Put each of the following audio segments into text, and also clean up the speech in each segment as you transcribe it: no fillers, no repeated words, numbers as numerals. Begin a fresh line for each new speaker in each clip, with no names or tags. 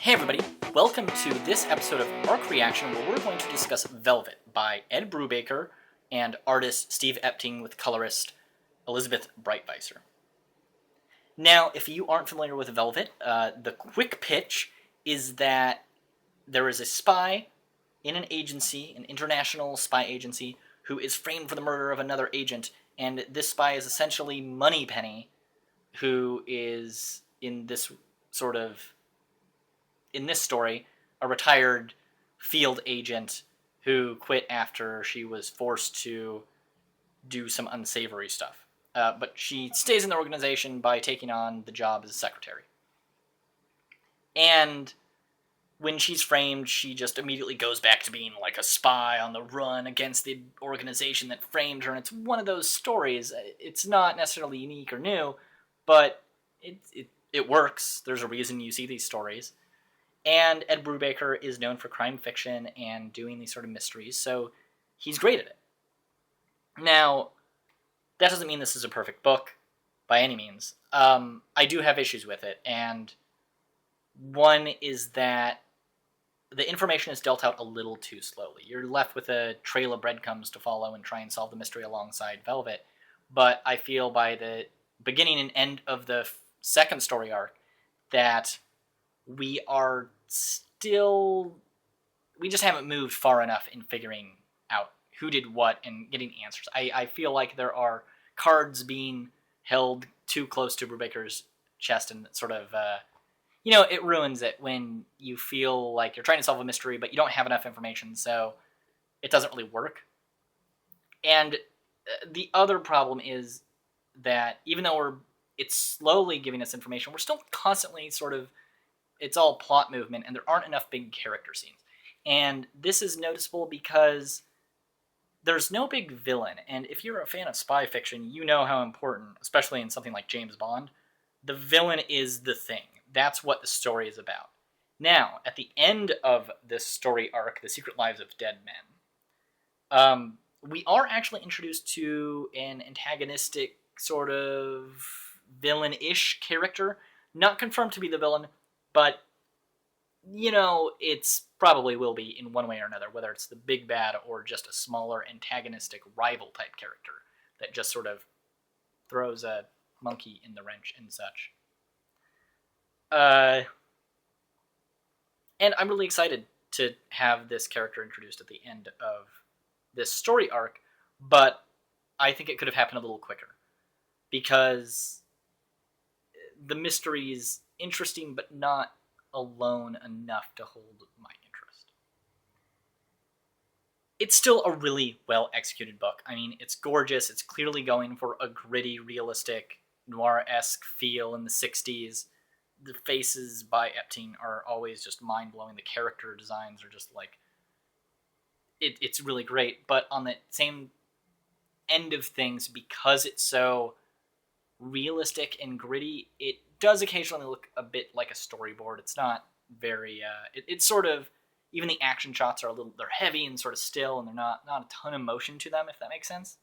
Hey everybody, welcome to this episode of Arc Reaction where we're going to discuss Velvet by Ed Brubaker and artist Steve Epting with colorist Elizabeth Breitweiser. Now, if you aren't familiar with Velvet, the quick pitch is that there is a spy in an agency, an international spy agency, who is framed for the murder of another agent, and this spy is essentially Moneypenny, who is in this story, a retired field agent who quit after she was forced to do some unsavory stuff. But she stays in the organization by taking on the job as secretary. And when she's framed, she just immediately goes back to being like a spy on the run against the organization that framed her. And it's one of those stories. It's not necessarily unique or new, but it works. There's a reason you see these stories. And Ed Brubaker is known for crime fiction and doing these sort of mysteries, so he's great at it. Now, that doesn't mean this is a perfect book, by any means. I do have issues with it, and one is that the information is dealt out a little too slowly. You're left with a trail of breadcrumbs to follow and try and solve the mystery alongside Velvet, but I feel by the beginning and end of the second story arc that we just haven't moved far enough in figuring out who did what and getting answers. I feel like there are cards being held too close to Brubaker's chest, and sort of, it ruins it when you feel like you're trying to solve a mystery, but you don't have enough information, so it doesn't really work. And the other problem is that even though it's slowly giving us information, we're still constantly it's all plot movement, and there aren't enough big character scenes. And this is noticeable because there's no big villain, and if you're a fan of spy fiction, you know how important, especially in something like James Bond, the villain is the thing. That's what the story is about. Now, at the end of this story arc, The Secret Lives of Dead Men, we are actually introduced to an antagonistic sort of villain-ish character, not confirmed to be the villain, but, it's probably will be in one way or another, whether it's the big bad or just a smaller antagonistic rival-type character that just sort of throws a monkey in the wrench and such. And I'm really excited to have this character introduced at the end of this story arc, but I think it could have happened a little quicker, because the mystery is interesting, but not alone enough to hold my interest. It's still a really well-executed book. I mean, it's gorgeous. It's clearly going for a gritty, realistic, noir-esque feel in the 60s. The faces by Epting are always just mind-blowing. The character designs are just like... It's really great, but on the same end of things, because it's so realistic and gritty, it does occasionally look a bit like a storyboard. It's not very it's sort of, even the action shots are they're heavy and sort of still, and they're not a ton of motion to them, if that makes sense.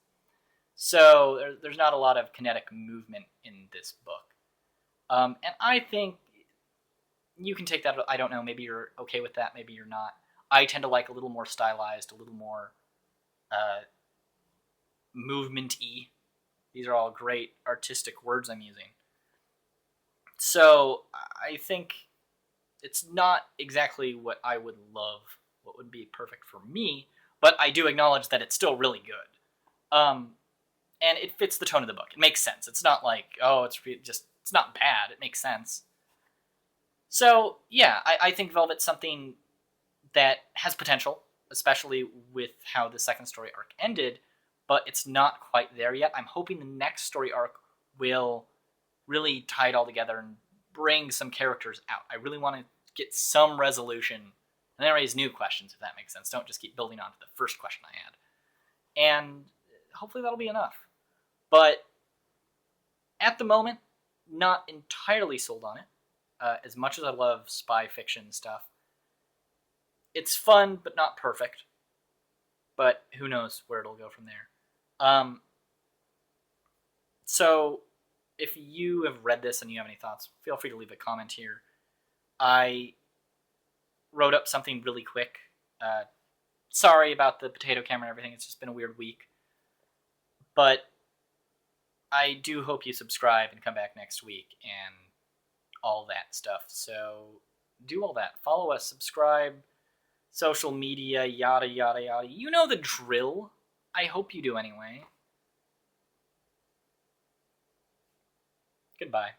So there's not a lot of kinetic movement in this book, and I think you can take that. I don't know, maybe you're okay with that, maybe you're not. I tend to like a little more stylized, a little more movement-y. These are all great artistic words I'm using. So I think it's not exactly what I would love, what would be perfect for me, but I do acknowledge that it's still really good. And it fits the tone of the book. It makes sense. It's not like, it's not bad. It makes sense. So, yeah, I think Velvet's something that has potential, especially with how the second story arc ended, but it's not quite there yet. I'm hoping the next story arc will really tie it all together and bring some characters out. I really want to get some resolution, and then raise new questions, if that makes sense. Don't just keep building on to the first question I had. And hopefully that'll be enough. But at the moment, not entirely sold on it. As much as I love spy fiction stuff, it's fun, but not perfect. But who knows where it'll go from there. So, if you have read this and you have any thoughts, feel free to leave a comment here. I wrote up something really quick. Sorry about the potato camera and everything. It's just been a weird week. But I do hope you subscribe and come back next week and all that stuff. So do all that. Follow us, subscribe, social media, yada, yada, yada. You know the drill. I hope you do anyway. Goodbye.